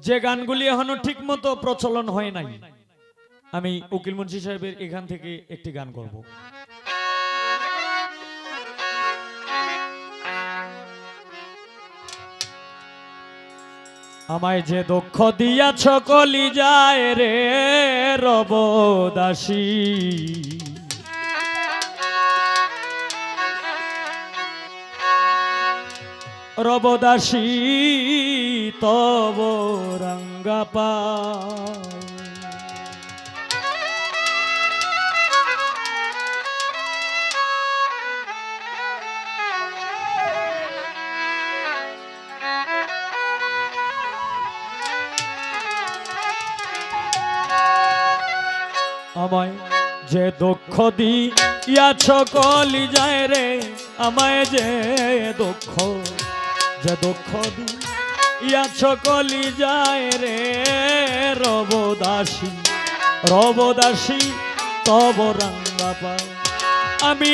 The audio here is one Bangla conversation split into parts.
যে গানগুলি এখনো ঠিক মতো প্রচলন হয় নাই, আমি উকিল মুন্সি সাহেবের এখান থেকে একটি গান করব। আমায় যে দুঃখ দিয়াছ কলিজায় রে রবদাসী, রবদাসী তব রঙ্গা পায়। আমায় যে দুঃখ দিয়াছ কলিজায় রে, আমায় যে দুঃখ দিয়াছ কলিজায় রে রবদাসী, রবদাসী তব রঙ্গা পায়। আমি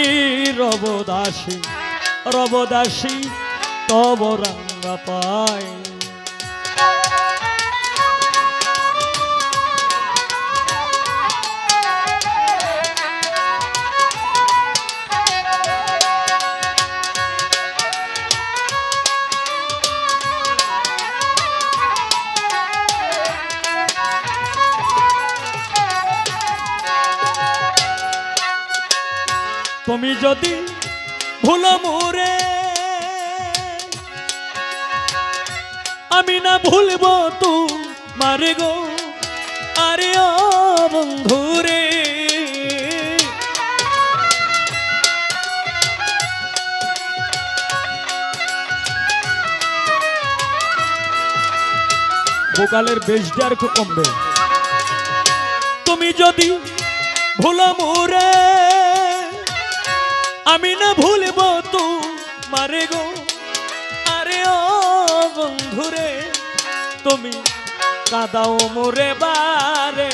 রবদাসী, রবদাসী তব রঙ্গা পায়। তুমি যদি ভুলো মোরে, আমি না ভুলব তোমারে গো। আরে ও বন্ধুরে, ভোকালের বেশটা আর একটু কমবে। তুমি যদি ভুলো মোরে, আমি না ভুলব তোমারে গো। আরে ও বন্ধুরে, তুমি কাঁদাও মোরে বারে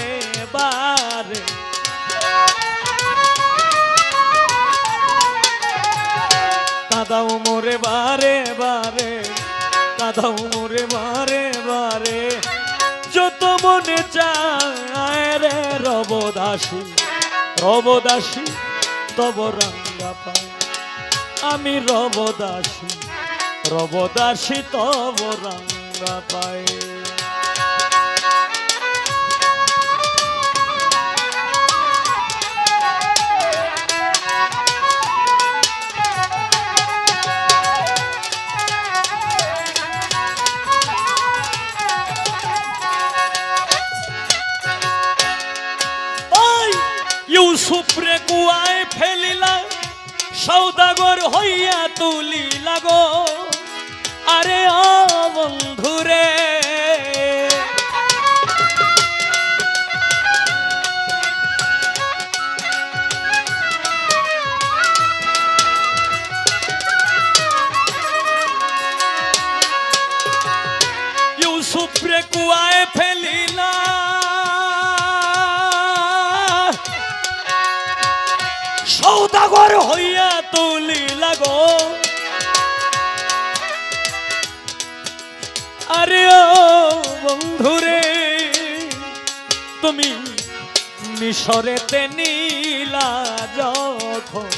বারে। কাঁদাও মোরে বারে বারে, কাঁদাও মোরে বারে বারে। যত মনে চায় রে রবদাসী, রবদাসী তব রঙ্গা পায়। আমি রবদাসী, রবদাসী তব রঙ্গা পায়। ইউসুফ রে কুয়ায় ফেলিলা, সৌদাগর হইয়া তুলিলা গো। আরে ও বন্ধুরে, ইউসুফ রে কুয়ায় ফেলিলা, সৌদাগর হইয়া তুলিলা গো। আরে ও বন্ধুরে, তুমি মিশরেতে নীলা যখন,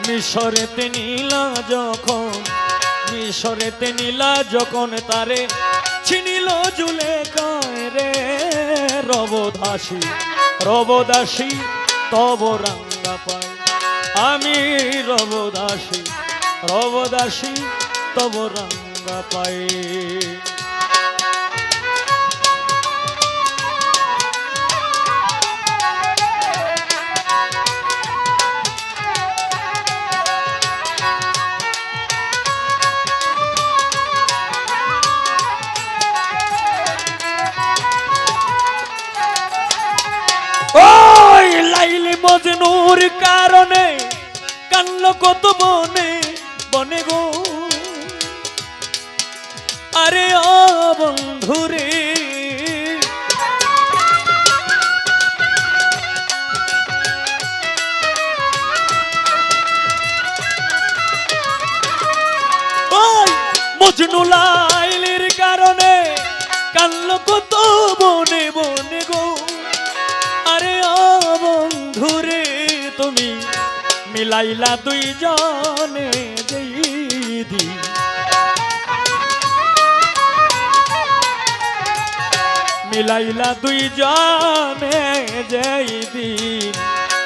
মিশরেতে নীলা যখন, মিশরেতে নীলা যখন তারে চিনিল জুলে গায় রে রবদাসী, রবদাসী তব রঙ্গা পায়। আমি রবদাসী, রবদাসী তব রঙ্গা পায়। ওই লাইলি মজনুর কারণে কান্না কত বনে বনে গো। আরে ও বন্ধুরে, মজনু লাইলির কারণে কান্লো কত বনে বনে গো। আরে ও বন্ধুরে তুমি মিলাইলা দুই জনে যেই দিন, মিলাইলা দুই জনে যেই দিন,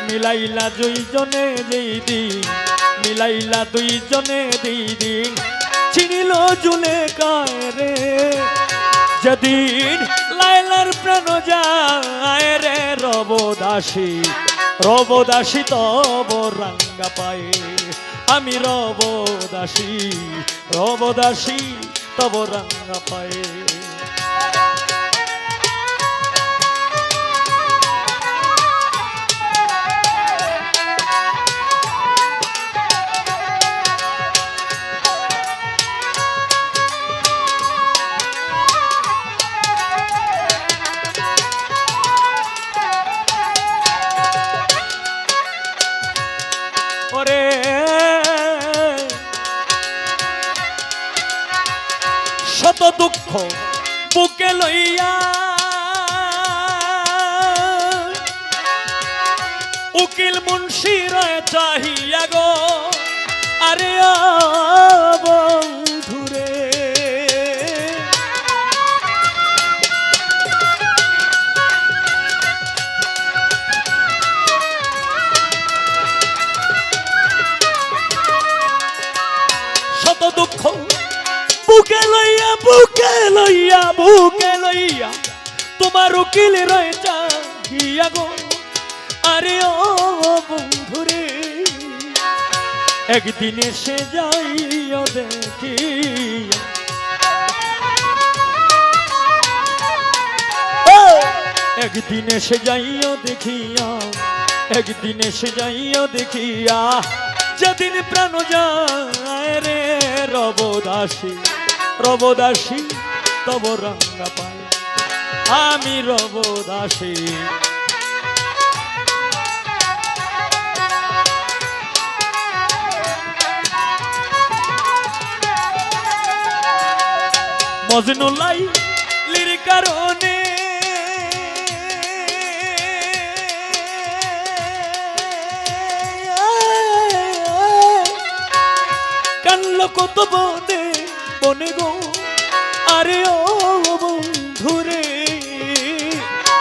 মিলাইলা দুই জনে যেই দিন, মিলাইলা দুই জনে যেই দিন। চিনিল জুলে কায়রে যেদিন লাইলার প্রাণ যায় রে রবদাসী, রবদাসী তব রাঙ্গা পায়ে। আমি রবদাসী, রবদাসী তব রাঙ্গা পায়ে। শত দুঃখ বুকে লইয়া উকিল মুন্সি রয়ে চাহিয়া গো। আরে বন্ধুরে শত দুঃখ বুকে লইয়া, বুকে লইয়া, বুকে লইয়া তোমার উকিল রয়ে চাহিয়া গো। আরে ও বন্ধুরে একদিন এসে যাইও দেখি, একদিন এসে যাইও দেখিয়া, একদিন এসে যাইও দেখিয়া। যেদিন প্রাণ যায় রে রবদাসী, রবদাসী তব রাঙ্গা পায়। আমি রবদাসী, মজনু লাইলির কারণে কান্লো কত বনে বনে গো। আরে ও বন্ধুরে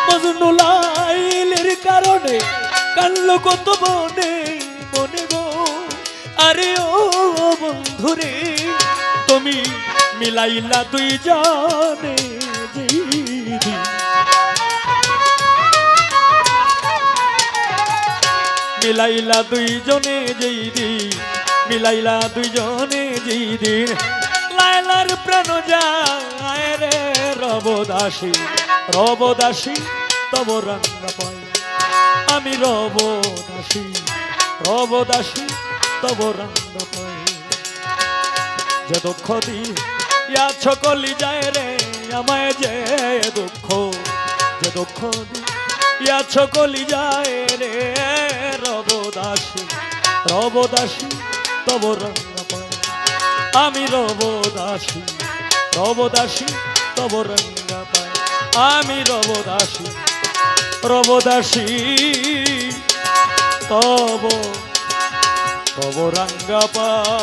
মজনু লাইলির কারণে কান্লো কত বনে বনে গো। আরে ও বন্ধুরে তুমি মিলাইলা দুই জনে যেই দিন, মিলাইলা দুই জনে যেই দিন, মিলাইলা দুই জনে যেই দিন। লাইলার প্রাণ যায় রে রবদাসী, রবদাসী তব রাঙ্গা পায়। আমি রবদাসী, রবদাসী তব রাঙ্গা পায়। যে দুঃখ দিয়াছ কলি যায় রে আমায়, যে দুঃখ, যে দুঃখ দিয়াছ কলি যায় রে রবদাসী, রবদাসী তব রাঙ্গা পায়। আমি রবদাসী, রবদাসী তব রাঙ্গা পায়। আমি রবদাসী, রবদাসী তব, তব রাঙ্গা পায়।